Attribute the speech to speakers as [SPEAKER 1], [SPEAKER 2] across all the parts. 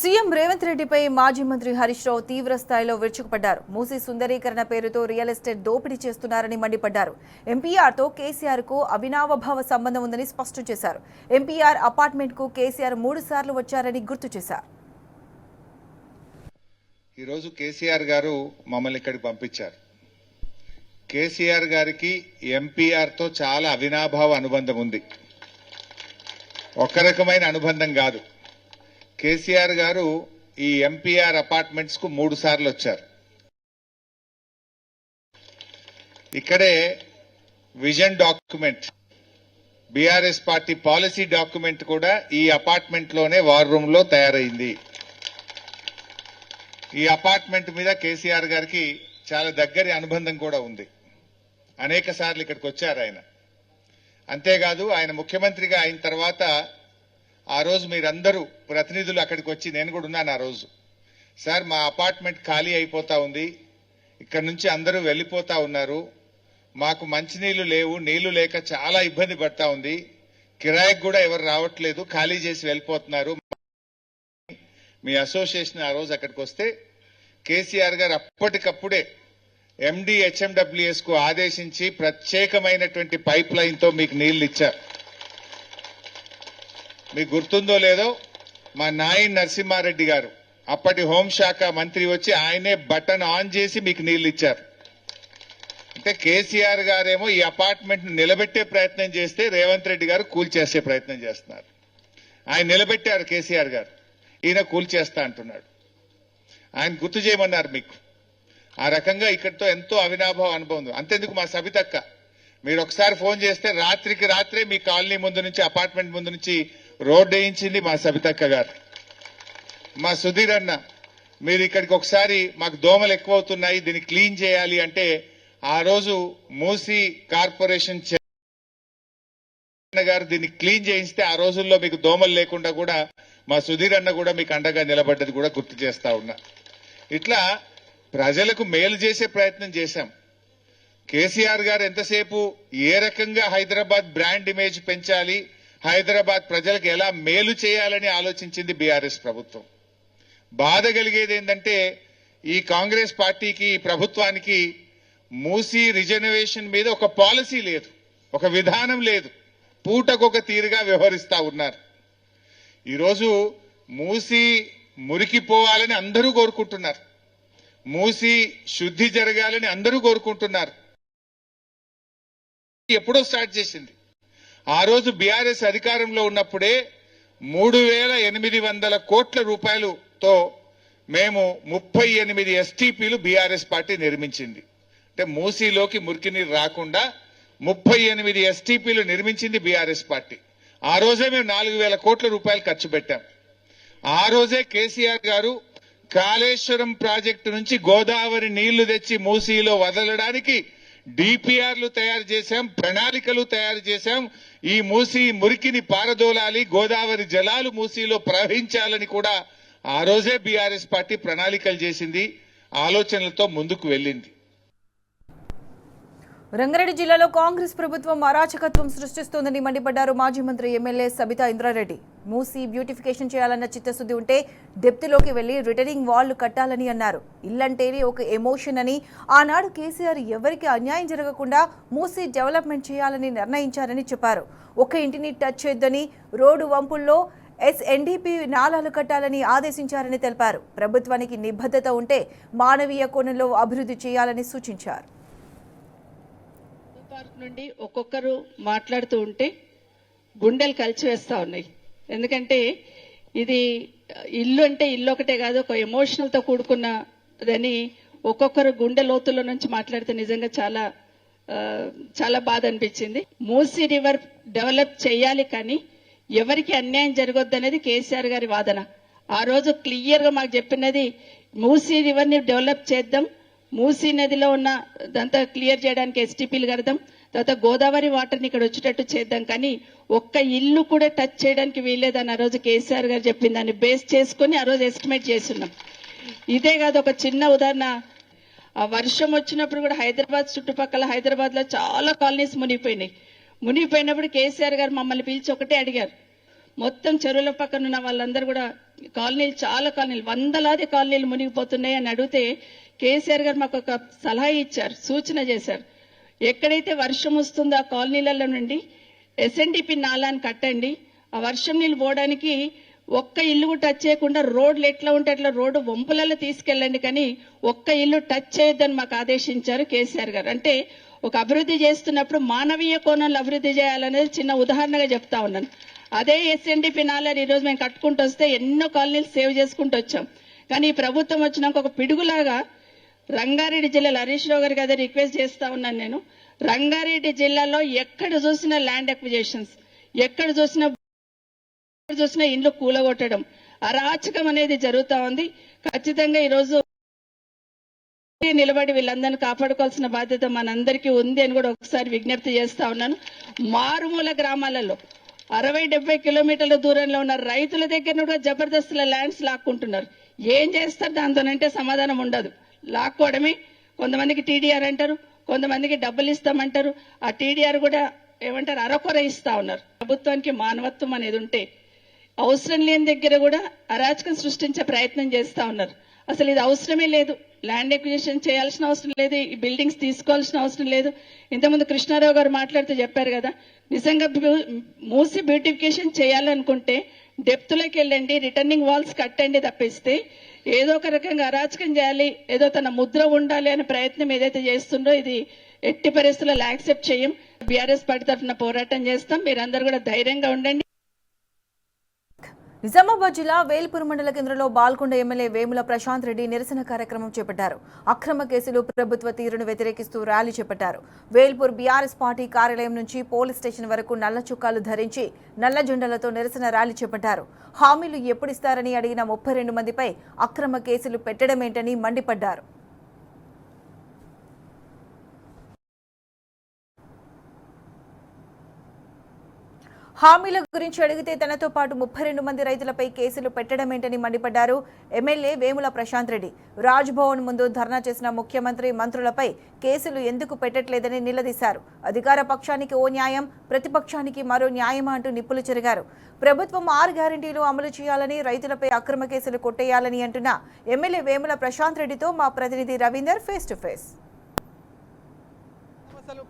[SPEAKER 1] CM Revanth రెడ్డిపై మాజీ మంత్రి హరీష్ రావు తీవ్ర స్థాయిలో విరుచుకుపడ్డారు. మూసీ సుందరీకరణ పేరుతో రియల్ ఎస్టేట్ దోపిడీ చేస్తున్నారని మండిపడ్డారు. ఎంపీఆర్తో కేసీఆర్కు అవినావభావ సంబంధం ఉందని స్పష్టం చేశారు. ఎంపీఆర్ అపార్ట్మెంట్కు కేసీఆర్ 3 సార్లు వచ్చారని గుర్తు చేశారు.
[SPEAKER 2] ఈరోజు కేసీఆర్ గారు మమ్మల్ని ఇక్కడికి పంపించారు. కేసీఆర్ గారికి ఎంపీఆర్తో చాలా అవినాభావ అనుబంధం ఉంది. ఒక రకమైన అనుబంధం కాదు. కేసీఆర్ గారు ఈ ఎంపీఆర్ అపార్ట్మెంట్స్ కు 3 సార్లు వచ్చారు. ఇక్కడే vision document, BRS party policy document కూడా ఈ అపార్ట్మెంట్ లోనే వార్ రూమ్ లో తయారైంది. ఈ అపార్ట్మెంట్ మీద కేసీఆర్ గారికి చాలా దగ్గరి అనుబంధం కూడా ఉంది. అనేక సార్లు ఇక్కడికి వచ్చారు ఆయన. అంతేకాదు ఆయన ముఖ్యమంత్రిగా అయిన తర్వాత ఆ రోజు మీరందరూ ప్రతినిధులు అక్కడికి వచ్చి, నేను కూడా ఉన్నాను ఆ రోజు, సార్ మా అపార్ట్మెంట్ ఖాళీ అయిపోతా ఉంది, ఇక్కడ నుంచి అందరూ వెళ్లిపోతా ఉన్నారు, మాకు మంచినీళ్లు లేవు, నీళ్లు లేక చాలా ఇబ్బంది పడతా ఉంది, కిరాయికి కూడా ఎవరు రావట్లేదు, ఖాళీ చేసి వెళ్ళిపోతున్నారు. మీ అసోసియేషన్ ఆ రోజు అక్కడికి వస్తే కేసీఆర్ గారు అప్పటికప్పుడే ఎండి హెచ్ఎండబ్ల్యూఎస్ కు ఆదేశించి ప్రత్యేకమైనటువంటి పైప్ లైన్ తో మీకు నీళ్లు ఇచ్చారు. మీకు గుర్తుందో లేదో, మా నాయన్ నరసింహారెడ్డి గారు అప్పటి హోంశాఖ మంత్రి వచ్చి ఆయనే బటన్ ఆన్ చేసి మీకు నీళ్లు ఇచ్చారు. అంటే కేసీఆర్ గారేమో ఈ అపార్ట్మెంట్ నిలబెట్టే ప్రయత్నం చేస్తే రేవంత్ రెడ్డి గారు కూల్చేసే ప్రయత్నం చేస్తున్నారు. ఆయన నిలబెట్టారు కేసీఆర్ గారు, ఈయన కూల్చేస్తా అంటున్నాడు. ఆయన గుర్తు చేయమన్నారు మీకు. ఆ రకంగా ఇక్కడితో ఎంతో అవినాభావ అనుభవం ఉంది. అంతెందుకు మా సబితక్క, మీరు ఒకసారి ఫోన్ చేస్తే రాత్రికి రాత్రే మీ కాలనీ ముందు నుంచి, అపార్ట్మెంట్ ముందు నుంచి రోడ్డు వేయించింది మా సబితక్క గారు. మా సుధీర్ అన్న, మీరు ఇక్కడికి ఒకసారి మాకు దోమలు ఎక్కువ అవుతున్నాయి, దీన్ని క్లీన్ చేయాలి అంటే ఆ రోజు మూసీ కార్పొరేషన్ గారు దీన్ని క్లీన్ చేయిస్తే ఆ రోజుల్లో మీకు దోమలు లేకుండా కూడా మా సుధీర్ అన్న కూడా మీకు అండగా నిలబడ్డది కూడా గుర్తు చేస్తా ఉన్నా. ఇట్లా ప్రజలకు మేలు చేసే ప్రయత్నం చేశాం. కేసీఆర్ గారు ఎంతసేపు ఏ రకంగా హైదరాబాద్ బ్రాండ్ ఇమేజ్ పెంచాలి, హైదరాబాద్ ప్రజలకు ఎలా మేలు చేయాలని ఆలోచించింది బీఆర్ఎస్ ప్రభుత్వం. బాధ కలిగేది ఏంటంటే ఈ కాంగ్రెస్ పార్టీకి, ఈ ప్రభుత్వానికి మూసీ రిజర్వేషన్ మీద ఒక పాలసీ లేదు, ఒక విధానం లేదు, పూటకొక తీరుగా వ్యవహరిస్తా ఉన్నారు. ఈరోజు మూసీ మురికిపోవాలని అందరూ కోరుకుంటున్నారు, మూసీ శుద్ధి జరగాలని అందరూ కోరుకుంటున్నారు. ఎప్పుడో స్టార్ట్ చేసింది. ఆ రోజు బీఆర్ఎస్ అధికారంలో ఉన్నప్పుడే 3,800 కోట్ల రూపాయలతో మేము 38 ఎస్టీపీలు బీఆర్ఎస్ పార్టీ నిర్మించింది. అంటే మూసీలోకి మురికి నీరు రాకుండా 38 ఎస్టీపీలు నిర్మించింది బీఆర్ఎస్ పార్టీ. ఆ రోజే మేము 4,000 కోట్ల రూపాయలు ఖర్చు పెట్టాం. ఆ రోజే కేసీఆర్ గారు కాళేశ్వరం ప్రాజెక్టు నుంచి గోదావరి నీళ్లు తెచ్చి మూసీలో వదలడానికి డిపిఆర్లు తయారు చేశాం, ప్రణాళికలు తయారు చేశాం. ఈ మూసీ మురికిని పారదోలాలి, గోదావరి జలాలు మూసీలో ప్రవహించాలని కూడా ఆ రోజే బీఆర్ఎస్ పార్టీ ప్రణాళికలు చేసింది, ఆలోచనలతో ముందుకు వెళ్లింది.
[SPEAKER 1] రంగారెడ్డి జిల్లాలో కాంగ్రెస్ ప్రభుత్వం అరాచకత్వం సృష్టిస్తోందని మండిపడ్డారు మాజీ మంత్రి ఎమ్మెల్యే సబితా ఇంద్రారెడ్డి. మూసీ బ్యూటిఫికేషన్ చేయాలన్న చిత్తశుద్ధి ఉంటే డెప్త్లోకి వెళ్లి రిటర్నింగ్ వాళ్లు కట్టాలని అన్నారు. ఇల్లంటేనే ఒక ఎమోషన్ అని, ఆనాడు కేసీఆర్ ఎవరికి అన్యాయం జరగకుండా మూసీ డెవలప్మెంట్ చేయాలని నిర్ణయించారని చెప్పారు. ఒక ఇంటిని టచ్ చేయొద్దని, రోడ్డు వంపుల్లో ఎస్ఎన్డీపీ నాలాలు కట్టాలని ఆదేశించారని తెలిపారు. ప్రభుత్వానికి నిబద్ధత ఉంటే మానవీయ కోణంలో అభివృద్ధి చేయాలని సూచించారు.
[SPEAKER 3] నుండి ఒక్కొక్కరు మాట్లాడుతూ ఉంటే గుండెలు కలిచివేస్తా ఉన్నాయి. ఎందుకంటే ఇది ఇల్లు అంటే ఇల్లు ఒకటే కాదు, ఒక ఎమోషనల్ తో కూడుకున్నదని ఒక్కొక్కరు గుండె లోతుల నుంచి మాట్లాడితే నిజంగా చాలా చాలా బాధ అనిపించింది. మూసీ రివర్ డెవలప్ చేయాలి, కానీ ఎవరికి అన్యాయం జరగొద్దు అనేది కేసీఆర్ గారి వాదన. ఆ రోజు క్లియర్ గా మాకు చెప్పినది, మూసీ రివర్ ని డెవలప్ చేద్దాం, మూసీ నదిలో ఉన్న దంతా క్లియర్ చేయడానికి ఎస్టీపీలు కడదాం, తర్వాత గోదావరి వాటర్ని ఇక్కడ వచ్చేటట్టు చేద్దాం, కానీ ఒక్క ఇల్లు కూడా టచ్ చేయడానికి వీల్లేదని ఆ రోజు కేసీఆర్ గారు చెప్పింది. దాన్ని బేస్ చేసుకుని ఆ రోజు ఎస్టిమేట్ చేస్తున్నాం. ఇదే కాదు, ఒక చిన్న ఉదాహరణ, ఆ వర్షం వచ్చినప్పుడు కూడా హైదరాబాద్ చుట్టుపక్కల, హైదరాబాద్ లో చాలా కాలనీస్ మునిగిపోయినాయి. మునిగిపోయినప్పుడు కేసీఆర్ గారు మమ్మల్ని పిలిచి ఒకటే అడిగారు, మొత్తం చెరువుల పక్కన ఉన్న వాళ్ళందరూ కూడా కాలనీలు, చాలా కాలనీలు, వందలాది కాలనీలు మునిగిపోతున్నాయి అని అడిగితే కేసీఆర్ గారు మాకు ఒక సలహా ఇచ్చారు, సూచన చేశారు. ఎక్కడైతే వర్షం వస్తుందో ఆ కాలనీలలో నుండి SNDP నాలాన్ని కట్టండి. ఆ వర్షం నీళ్ళు పోవడానికి ఒక్క ఇల్లు టచ్ చేయకుండా రోడ్లు ఎట్లా ఉంటే అట్లా రోడ్డు వంపులలో తీసుకెళ్ళండి, కానీ ఒక్క ఇల్లు టచ్ చేయొద్దని మాకు ఆదేశించారు కేసీఆర్ గారు. అంటే ఒక అభివృద్ధి చేస్తున్నప్పుడు మానవీయ కోణంలో అభివృద్ధి చేయాలనేది చిన్న ఉదాహరణగా చెప్తా ఉన్నాను. అదే SNDP నాలని ఈరోజు మేము కట్టుకుంటూ వస్తే ఎన్నో కాలనీలు సేవ్ చేసుకుంటూ వచ్చాం. కానీ ఈ ప్రభుత్వం వచ్చినాక ఒక పిడుగులాగా రంగారెడ్డి జిల్లాలో, హరీష్ రావు గారికి అదే రిక్వెస్ట్ చేస్తా ఉన్నాను నేను, రంగారెడ్డి జిల్లాలో ఎక్కడ చూసినా ల్యాండ్ అక్విజిషన్స్, ఎక్కడ చూసినా ఇండ్లు కూలగొట్టడం, అరాచకం అనేది జరుగుతా ఉంది. ఖచ్చితంగా ఈరోజు నిలబడి వీళ్ళందరినీ కాపాడుకోవాల్సిన బాధ్యత మనందరికీ ఉంది అని కూడా ఒకసారి విజ్ఞప్తి చేస్తా ఉన్నాను. మారుమూల గ్రామాలలో 60-70 కిలోమీటర్ల దూరంలో ఉన్న రైతుల దగ్గర కూడా జబర్దస్తుల ల్యాండ్స్ లాక్కుంటున్నారు. ఏం చేస్తారు దాంతోనంటే సమాధానం ఉండదు. లాక్కోవడమే. కొంతమందికి TDR అంటారు, కొంతమందికి డబ్బులు ఇస్తామంటారు. ఆ TDR కూడా ఏమంటారు, అరకొర ఇస్తా ఉన్నారు. ప్రభుత్వానికి మానవత్వం అనేది ఉంటే అవసరం లేని దగ్గర కూడా అరాచకం సృష్టించే ప్రయత్నం చేస్తా ఉన్నారు. అసలు ఇది అవసరమే లేదు. ల్యాండ్ ఎక్విజిషన్ చేయాల్సిన అవసరం లేదు, ఈ బిల్డింగ్స్ తీసుకోవాల్సిన అవసరం లేదు. ఇంతకుముందు కృష్ణారావు గారు మాట్లాడుతూ చెప్పారు కదా, నిజంగా మూసి బ్యూటిఫికేషన్ చేయాలనుకుంటే డెప్త్లోకి వెళ్ళండి, రిటర్నింగ్ వాల్స్ కట్టండి తప్పిస్తే ఏదో ఒక రకంగా అరాచకం చేయాలి, ఏదో తన ముద్ర ఉండాలి అనే ప్రయత్నం ఏదైతే చేస్తుండో ఇది ఎట్టి పరిస్థితుల్లో యాక్సెప్ట్ చేయం. BRS పార్టీ తరఫున పోరాటం చేస్తాం. మీరందరూ కూడా ధైర్యంగా ఉండండి.
[SPEAKER 1] నిజామాబాద్ జిల్లా వేల్పూర్ మండల కేంద్రంలో బాల్కొండ ఎమ్మెల్యే వేముల ప్రశాంత్ రెడ్డి నిరసన కార్యక్రమం చేపట్టారు. అక్రమ కేసులు, ప్రభుత్వ తీరును వ్యతిరేకిస్తూ ర్యాలీ చేపట్టారు. వేల్పూర్ BRS పార్టీ కార్యాలయం నుంచి పోలీస్ స్టేషన్ వరకు నల్ల చుక్కాలు ధరించి నల్ల జెండాలతో నిరసన ర్యాలీ చేపట్టారు. హామీలు ఎప్పుడిస్తారని అడిగిన 32 మందిపై అక్రమ కేసులు పెట్టడమేంటని మండిపడ్డారు. హామీల గురించి అడిగితే తనతో పాటు 32 మంది రైతులపై కేసులు పెట్టడమేంటని మండిపడ్డారు. ఎమ్మెల్యే వేముల ప్రశాంత్ రెడ్డి రాజ్భవన్ ముందు ధర్నా చేసిన ముఖ్యమంత్రి, మంత్రులపై కేసులు ఎందుకు పెట్టట్లేదని నిలదీశారు. అధికార పక్షానికి ఓ న్యాయం, ప్రతిపక్షానికి మరో న్యాయమా అంటూ నిప్పులు చెరిగారు. ప్రభుత్వం 6 గ్యారెంటీలు అమలు చేయాలని, రైతులపై అక్రమ కేసులు కొట్టేయాలని అంటున్న ఎమ్మెల్యే వేముల ప్రశాంత్ రెడ్డితో మా ప్రతినిధి రవీందర్ ఫేస్ టు ఫేస్.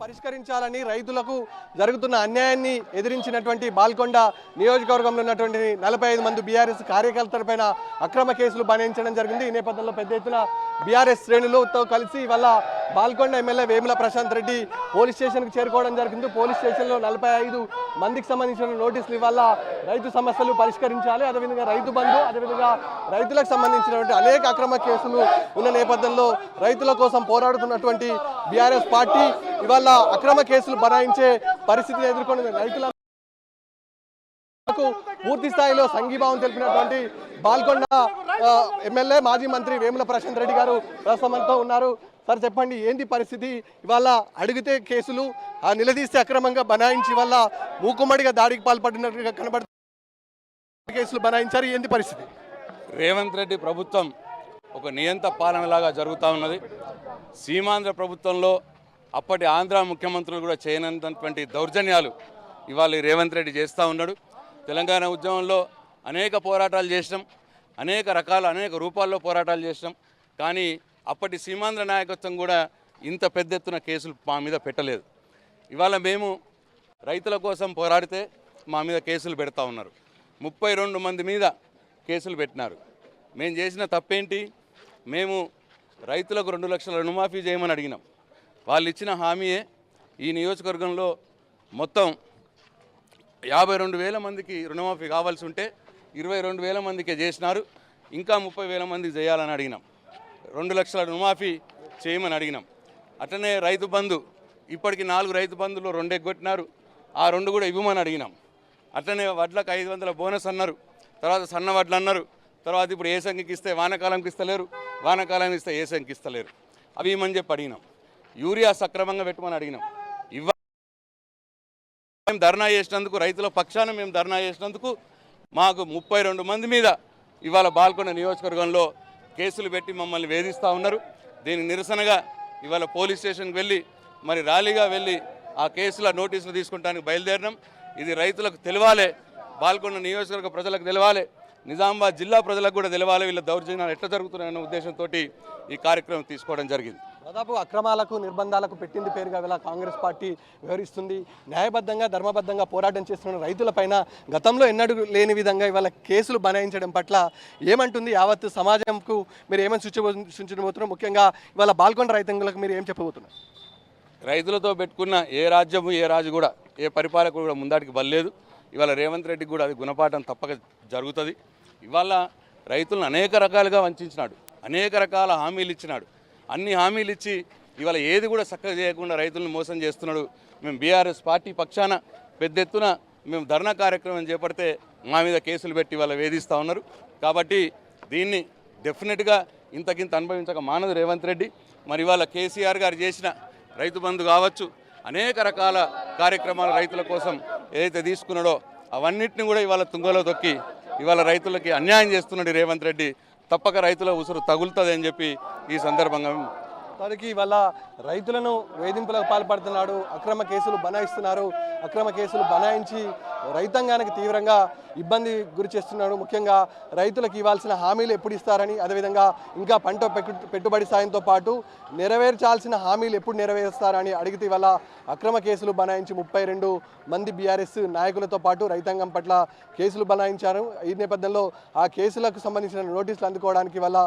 [SPEAKER 4] పరిష్కరించాలని, రైతులకు జరుగుతున్న అన్యాయాన్ని ఎదిరించినటువంటి బాల్కొండ నియోజకవర్గంలో ఉన్నటువంటి 45 మంది BRS కార్యకర్తలపైన అక్రమ కేసులు బనాయించడం జరిగింది. ఈ నేపథ్యంలో పెద్ద ఎత్తున BRS శ్రేణులతో కలిసి ఇవాళ బాల్కొండ ఎమ్మెల్యే వేముల ప్రశాంత్ రెడ్డి పోలీస్ స్టేషన్కి చేరుకోవడం జరిగింది. పోలీస్ స్టేషన్లో 45 మందికి సంబంధించిన నోటీసులు ఇవాళ రైతు సమస్యలు పరిష్కరించాలి, అదేవిధంగా రైతు బంధు, అదేవిధంగా రైతులకు సంబంధించినటువంటి అనేక అక్రమ కేసులు ఉన్న నేపథ్యంలో రైతుల కోసం పోరాడుతున్నటువంటి BRS పార్టీ ఇవాళ అక్రమ కేసులు బనాయించే పరిస్థితిని ఎదుర్కొంది. రైతులకు పూర్తి స్థాయిలో సంఘీభావం తెలిపినటువంటి బాల్కొండ ఎమ్మెల్యే, మాజీ మంత్రి వేముల ప్రశాంత్ రెడ్డి గారు ప్రస్తుతంతో ఉన్నారు. సార్ చెప్పండి, ఏంటి పరిస్థితి? ఇవాళ అడిగితే కేసులు, నిలదీస్తే అక్రమంగా బనాయించి వల్ల మూకుమ్మడిగా దాడికి పాల్పడినట్టుగా కనబడుతున్న కేసులు బనాయించారు. ఏంటి పరిస్థితి?
[SPEAKER 5] రేవంత్ రెడ్డి ప్రభుత్వం ఒక నియంత పాలనలాగా జరుగుతూ ఉన్నది. సీమాంధ్ర ప్రభుత్వంలో అప్పటి ఆంధ్ర ముఖ్యమంత్రులు కూడా చేయనంతటువంటి దౌర్జన్యాలు ఇవాళ రేవంత్ రెడ్డి చేస్తూ ఉన్నాడు. తెలంగాణ ఉద్యమంలో అనేక పోరాటాలు చేసినాం, అనేక రూపాల్లో పోరాటాలు చేసినాం. కానీ అప్పటి సీమాంధ్ర నాయకత్వం కూడా ఇంత పెద్ద ఎత్తున కేసులు మా మీద పెట్టలేదు. ఇవాళ మేము రైతుల కోసం పోరాడితే మా మీద కేసులు పెడతా ఉన్నారు. 32 మంది మీద కేసులు పెట్టినారు. మేము చేసిన తప్పేంటి? మేము రైతులకు 2 లక్షల రుణమాఫీ చేయమని అడిగినాం. వాళ్ళు ఇచ్చిన హామీయే ఈ నియోజకవర్గంలో మొత్తం 52,000 మందికి రుణమాఫీ కావాల్సి ఉంటే 22,000 మందికే చేసినారు. ఇంకా 30,000 మందికి చేయాలని అడిగినాం. 2 లక్షల రుణమాఫీ చేయమని అడిగినాం. అట్లనే రైతు బంధు, ఇప్పటికి 4 రైతు బంధులు 2 ఎగ్గొట్టినారు. ఆ 2 కూడా ఇవ్వమని అడిగినాం. అట్లనే వడ్లకు 500 బోనస్ అన్నారు, తర్వాత సన్న వడ్లు అన్నారు, తర్వాత ఇప్పుడు ఏ సంఖ్యకి ఇస్తే వానాకాలంకి ఇస్తలేరు, వానాకాలానికి ఇస్తే ఏ సంఖ్యకి ఇస్తలేరు. అవి ఇవ్వమని చెప్పి అడిగినాం. యూరియా సక్రమంగా పెట్టమని అడిగినాం. మేము ధర్నా చేసినందుకు, రైతుల పక్షాన మేము ధర్నా చేసినందుకు మాకు 32 మంది మీద ఇవాళ బాల్కొండ నియోజకవర్గంలో కేసులు పెట్టి మమ్మల్ని వేధిస్తూ ఉన్నారు. దీనికి నిరసనగా ఇవాళ పోలీస్ స్టేషన్కి వెళ్ళి ర్యాలీగా వెళ్ళి ఆ కేసుల నోటీసులు తీసుకుంటానికి బయలుదేరినాం. ఇది రైతులకు తెలియాలి, బాల్కొండ నియోజకవర్గ ప్రజలకు తెలవాలి, నిజామాబాద్ జిల్లా ప్రజలకు కూడా తెలవాలి వీళ్ళ దౌర్జన్యాలు ఎట్లా జరుగుతున్నాయన్న ఉద్దేశంతో ఈ కార్యక్రమం తీసుకోవడం జరిగింది.
[SPEAKER 4] దాదాపు అక్రమాలకు నిర్బంధాలకు పెట్టింది పేరుగా గల కాంగ్రెస్ పార్టీ వివరిస్తుంది. న్యాయబద్ధంగా ధర్మబద్ధంగా పోరాటం చేస్తున్న రైతులపైన గతంలో ఎన్నడూ లేని విధంగా ఇవాళ కేసులు బనాయించడం పట్ల ఏమంటుంది యావత్ సమాజంకు మీరు ఏమని సూచించబోతున్నారు? ముఖ్యంగా ఇవాళ బాల్కొండ రైతాంగులకు మీరు ఏం చెప్పబోతున్నారు?
[SPEAKER 5] రైతులతో పెట్టుకున్న ఏ రాజ్యము ఏ రాజు కూడా ఏ పరిపాలకుడు కూడా ముందాటికి బల్లేదు. ఇవాళ రేవంత్ రెడ్డికి కూడా అది గుణపాఠం తప్పక జరుగుతుంది. ఇవాళ రైతులను అనేక రకాలుగా వంచినాడు, అనేక రకాల హామీలు ఇచ్చినాడు. అన్ని హామీలు ఇచ్చి ఇవాళ ఏది కూడా చక్కగా చేయకుండా రైతులను మోసం చేస్తున్నాడు. మేము బీఆర్ఎస్ పార్టీ పక్షాన పెద్ద ఎత్తున మేము ధర్నా కార్యక్రమం చేపడితే మా మీద కేసులు పెట్టి ఇవాళ వేధిస్తూ ఉన్నారు. కాబట్టి దీన్ని డెఫినెట్గా ఇంతకింత అనుభవించక మానదు రేవంత్ రెడ్డి. మరి ఇవాళ కేసీఆర్ గారు చేసిన రైతు బంధు కావచ్చు, అనేక రకాల కార్యక్రమాలు రైతుల కోసం ఏదైతే తీసుకున్నాడో అవన్నిటిని కూడా ఇవాళ తుంగలో తొక్కి ఇవాళ రైతులకి అన్యాయం చేస్తున్నాడు రేవంత్ రెడ్డి. తప్పక రైతుల ఉసురు తగులుతుంది అని చెప్పి ఈ సందర్భంగా
[SPEAKER 4] దానికి ఇవాళ రైతులను వేధింపులకు పాల్పడుతున్నాడు, అక్రమ కేసులు బనాయిస్తున్నారు. అక్రమ కేసులు బనాయించి రైతాంగానికి తీవ్రంగా ఇబ్బంది గురి చేస్తున్నాడు. ముఖ్యంగా రైతులకు ఇవ్వాల్సిన హామీలు ఎప్పుడు ఇస్తారని, అదేవిధంగా ఇంకా పంట పెట్టుబడి సాయంతో పాటు నెరవేర్చాల్సిన హామీలు ఎప్పుడు నెరవేరుస్తారని అడిగితే ఇవాళ అక్రమ కేసులు బనాయించి 32 మంది బీఆర్ఎస్ నాయకులతో పాటు రైతాంగం పట్ల కేసులు బనాయించారు. ఈ నేపథ్యంలో ఆ కేసులకు సంబంధించిన నోటీసులు అందుకోవడానికి ఇవాళ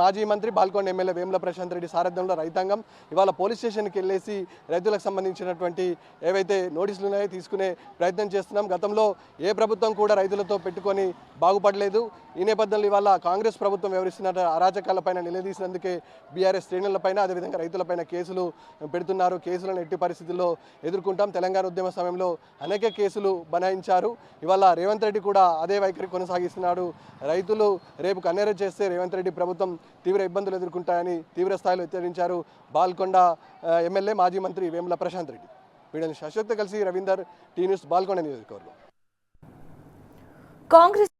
[SPEAKER 4] మాజీ మంత్రి బాల్కొండ ఎమ్మెల్యే వేముల ప్రశాంత్ రెడ్డి సారథ్యంలో రైతాంగం ఇవాళ పోలీస్ స్టేషన్కి వెళ్ళేసి రైతులకు సంబంధించినటువంటి ఏవైతే నోటీసులు ఉన్నాయో తీసుకునే ప్రయత్నం చేస్తున్నాం. గతంలో ఏ ప్రభుత్వం కూడా రైతులతో పెట్టుకొని బాగుపడలేదు. ఈ నేపథ్యంలో ఇవాళ కాంగ్రెస్ ప్రభుత్వం వ్యవహరిస్తున్న అరాచకాలపైన నిలదీసినందుకే బీఆర్ఎస్ శ్రేణులపైన అదేవిధంగా రైతులపైన కేసులు పెడుతున్నారు. కేసులను ఎట్టి పరిస్థితుల్లో ఎదుర్కొంటాం. తెలంగాణ ఉద్యమ సమయంలో అనేక కేసులు బనాయించారు. ఇవాళ రేవంత్ రెడ్డి కూడా అదే వైఖరి కొనసాగిస్తున్నాడు. రైతులు రేపు కన్నెర చేస్తే రేవంత్ రెడ్డి ప్రభుత్వం తీవ్ర ఇబ్బందులు ఎదుర్కొంటాయని తీవ్ర స్థాయిలో హెచ్చరించారు బాల్కొండ ఎమ్మెల్యే మాజీ మంత్రి వేముల ప్రశాంత్ రెడ్డి. వీడిని శాశ్వత కలిసి రవీందర్, టీ న్యూస్, బాల్కొండ నియోజకవర్గం.
[SPEAKER 1] కాంగ్రెస్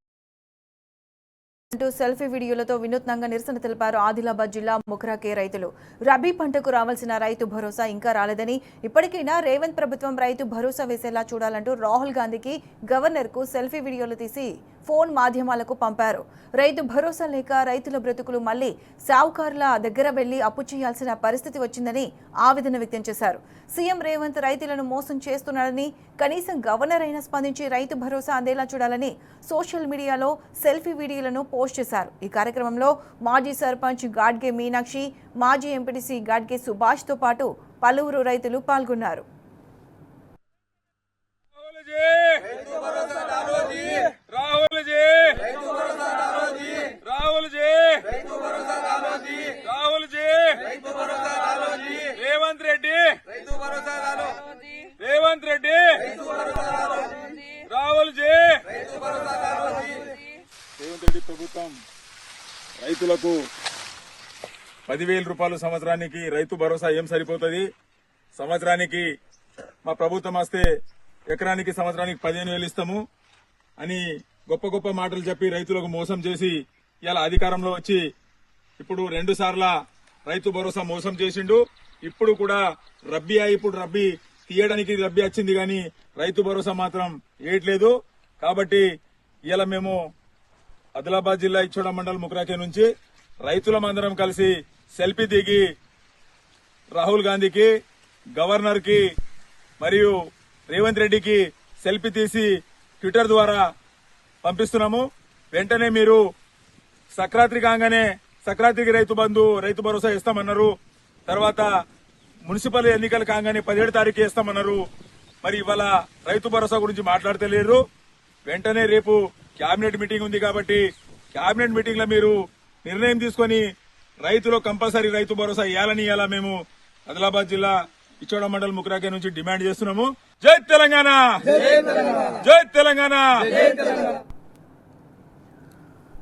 [SPEAKER 1] సెల్ఫీ వీడియోలతో వినూత్నంగా నిరసన తెలిపారు ఆదిలాబాద్ జిల్లా ముఖరాకే రైతులు. రబీ పంటకు రావాల్సిన రైతు భరోసా ఇంకా రాలేదని, ఇప్పటికైనా రేవంత్ ప్రభుత్వం రైతు భరోసా వేసేలా చూడాలంటూ రాహుల్ గాంధీకి గవర్నర్కు సెల్ఫీ వీడియోలు తీసి ఫోన్ మాధ్యమాలకు పంపారు. రైతు భరోసా లేక రైతుల బ్రతుకులు మళ్లీ సావుకారుల దగ్గర వెళ్లి అప్పు చేయాల్సిన పరిస్థితి వచ్చిందని ఆవేదన వ్యక్తం చేశారు. సీఎం రేవంత్ రైతులను మోసం చేస్తున్నాడని, కనీసం గవర్నర్ అయినా స్పందించి రైతు భరోసా అందేలా చూడాలని సోషల్ మీడియాలో సెల్ఫీ వీడియోలను పోస్ట్ చేశారు. ఈ కార్యక్రమంలో మాజీ సర్పంచ్ గాడ్గే మీనాక్షి, మాజీ ఎంపీటీసీ గాడ్గే సుభాష్తో పాటు పలువురు రైతులు పాల్గొన్నారు.
[SPEAKER 6] రేవంత్ రెడ్డి ప్రభుత్వం రైతులకు 10,000 రూపాయలు సంవత్సరానికి రైతు భరోసా ఏం సరిపోతుంది? సంవత్సరానికి మా ప్రభుత్వం వస్తే ఎకరానికి సంవత్సరానికి 15,000 ఇస్తాము అని గొప్ప గొప్ప మాటలు చెప్పి రైతులకు మోసం చేసి ఇలా అధికారంలో వచ్చి ఇప్పుడు 2 సార్ల రైతు భరోసా మోసం చేసిండు. ఇప్పుడు కూడా ఇప్పుడు రబ్బీ తీయడానికి రబ్బీ వచ్చింది కానీ రైతు భరోసా మాత్రం వేయట్లేదు. కాబట్టి ఇలా మేము ఆదిలాబాద్ జిల్లా ఇచ్చోడ మండలం ముక్రాకే నుంచి రైతులమందరం కలిసి సెల్ఫీ దిగి రాహుల్ గాంధీకి, గవర్నర్ కి మరియు రేవంత్ రెడ్డికి సెల్ఫీ తీసి ట్విట్టర్ ద్వారా పంపిస్తున్నాము. వెంటనే మీరు సంక్రాంతి కాగానే సంక్రాంతికి రైతు భరోసా ఇస్తామన్నారు. తర్వాత మున్సిపల్ ఎన్నికలు కాగానే 17 తారీఖు ఇస్తామన్నారు. మరి ఇవాళ రైతు భరోసా గురించి మాట్లాడతలేరు. వెంటనే రేపు కేబినెట్ మీటింగ్ ఉంది కాబట్టి కేబినెట్ మీటింగ్ లో మీరు నిర్ణయం తీసుకుని రైతులు కంపల్సరీ రైతు భరోసా ఇవ్వాలని ఇలా మేము ఆదిలాబాద్ జిల్లా ఇచ్చోడ మండలం ముక్రాకే నుంచి డిమాండ్ చేస్తున్నాము. జై తెలంగాణ, జై తెలంగాణ.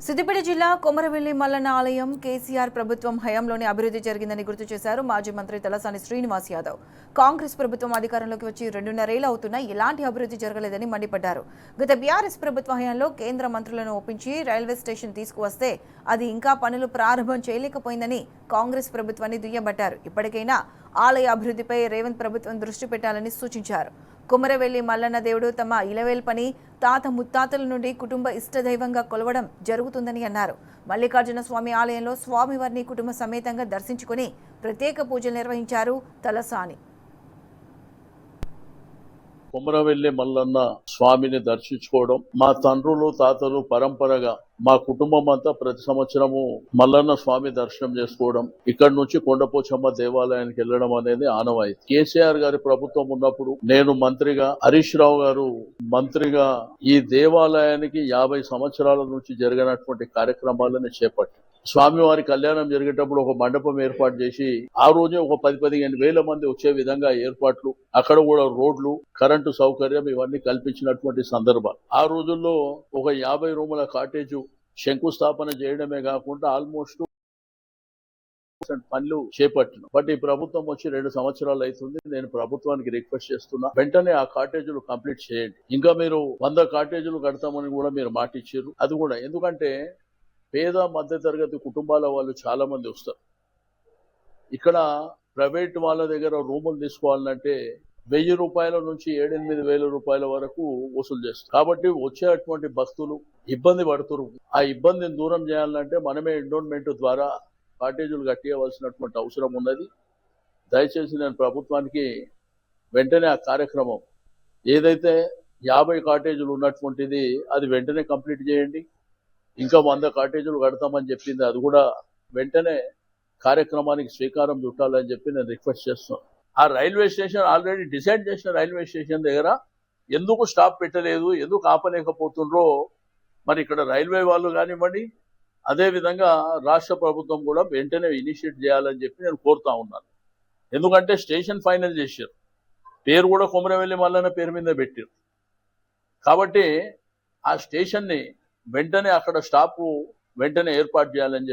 [SPEAKER 1] సిద్దిపేట జిల్లా కొమరవెల్లి మల్లన్న ఆలయం కేసీఆర్ ప్రభుత్వం హయాంలోనే అభివృద్ధి జరిగిందని గుర్తు చేశారు మాజీ మంత్రి తలసాని శ్రీనివాస్ యాదవ్. కాంగ్రెస్ ప్రభుత్వం అధికారంలోకి వచ్చి 2.5 ఏళ్లు అవుతున్నా ఎలాంటి అభివృద్ధి జరగలేదని మండిపడ్డారు. గత బీఆర్ఎస్ ప్రభుత్వ హయాంలో కేంద్ర మంత్రులను ఒప్పించి రైల్వే స్టేషన్ తీసుకువస్తే అది ఇంకా పనులు ప్రారంభం చేయలేకపోయిందని కాంగ్రెస్ ప్రభుత్వాన్ని దుయ్యబట్టారు. ఇప్పటికైనా ఆలయ అభివృద్ధిపై రేవంత్ ప్రభుత్వం దృష్టి పెట్టాలని సూచించారు. కుమరవెల్లి మల్లన్న దేవుడు తమ ఇలవేల్పని తాత ముత్తాతల నుండి కుటుంబ ఇష్టదైవంగా కొలవడం జరుగుతుందని అన్నారు. మల్లికార్జున స్వామి ఆలయంలో స్వామివారిని కుటుంబ సమేతంగా దర్శించుకుని ప్రత్యేక పూజలు నిర్వహించారు తలసాని.
[SPEAKER 7] కుమరవెల్లి మల్లన్న స్వామిని దర్శించుకోవడం మా తండ్రులు తాతలు పరంపరగా మా కుటుంబం అంతా ప్రతి సంవత్సరము మల్లన్న స్వామి దర్శనం చేసుకోవడం, ఇక్కడి నుంచి కొండపోచమ్మ దేవాలయానికి వెళ్ళడం అనేది ఆనవాయితీ. కేసీఆర్ గారి ప్రభుత్వం ఉన్నప్పుడు నేను మంత్రిగా, హరీష్ రావు గారు మంత్రిగా ఈ దేవాలయానికి 50 సంవత్సరాల నుంచి జరిగినటువంటి కార్యక్రమాలను చేపట్టారు. స్వామివారి కళ్యాణం జరిగేటప్పుడు ఒక మండపం ఏర్పాటు చేసి ఆ రోజే ఒక 10-15 వేల మంది వచ్చే విధంగా ఏర్పాట్లు, అక్కడ కూడా రోడ్లు, కరెంటు సౌకర్యం ఇవన్నీ కల్పించినటువంటి సందర్భాలు. ఆ రోజుల్లో ఒక 50 రూముల కాటేజు శంకుస్థాపన చేయడమే కాకుండా ఆల్మోస్ట్ పనులు చేపట్టిన. బట్ ఈ ప్రభుత్వం వచ్చి 2 సంవత్సరాలు అవుతుంది. నేను ప్రభుత్వానికి రిక్వెస్ట్ చేస్తున్నా, వెంటనే ఆ కాటేజీలు కంప్లీట్ చేయండి. ఇంకా మీరు 100 కాటేజీలు కడతామని కూడా మీరు మాట ఇచ్చారు. అది కూడా ఎందుకంటే పేద మధ్య తరగతి కుటుంబాల వాళ్ళు చాలా మంది వస్తారు. ఇక్కడ ప్రైవేట్ వాళ్ళ దగ్గర రూములు తీసుకోవాలంటే 1000 రూపాయల నుంచి 7-8 వేల రూపాయల వరకు వసూలు చేస్తారు. కాబట్టి వచ్చేటువంటి భక్తులు ఇబ్బంది పడుతున్నారు. ఆ ఇబ్బందిని దూరం చేయాలంటే మనమే ఎండోన్మెంట్ ద్వారా కాటేజీలు కట్టియవలసినటువంటి అవసరం ఉన్నది. దయచేసి నేను ప్రభుత్వానికి వెంటనే ఆ కార్యక్రమం ఏదైతే 50 కాటేజీలు ఉన్నటువంటిది అది వెంటనే కంప్లీట్ చేయండి. ఇంకా 100 కాటేజీలు కడతామని చెప్పింది, అది కూడా వెంటనే కార్యక్రమానికి శ్రీకారం చుట్టాలని చెప్పి నేను రిక్వెస్ట్ చేస్తున్నాను. ఆ రైల్వే స్టేషన్ ఆల్రెడీ డిసైడ్ చేసిన రైల్వే స్టేషన్ దగ్గర ఎందుకు స్టాప్ పెట్టలేదు, ఎందుకు ఆపలేకపోతుండ్రో మరి ఇక్కడ రైల్వే వాళ్ళు కానివ్వండి, అదేవిధంగా రాష్ట్ర ప్రభుత్వం కూడా వెంటనే ఇనిషియేట్ చేయాలని చెప్పి నేను కోరుతా ఉన్నాను. ఎందుకంటే స్టేషన్ ఫైనల్ చేశారు, పేరు కూడా కుమరవెల్లి మల్లన్న పేరు మీద పెట్టారు. కాబట్టి ఆ స్టేషన్ని వెంటనే అక్కడ స్టాప్ వెంటనే ఏర్పాటు చేయాలని చెప్పి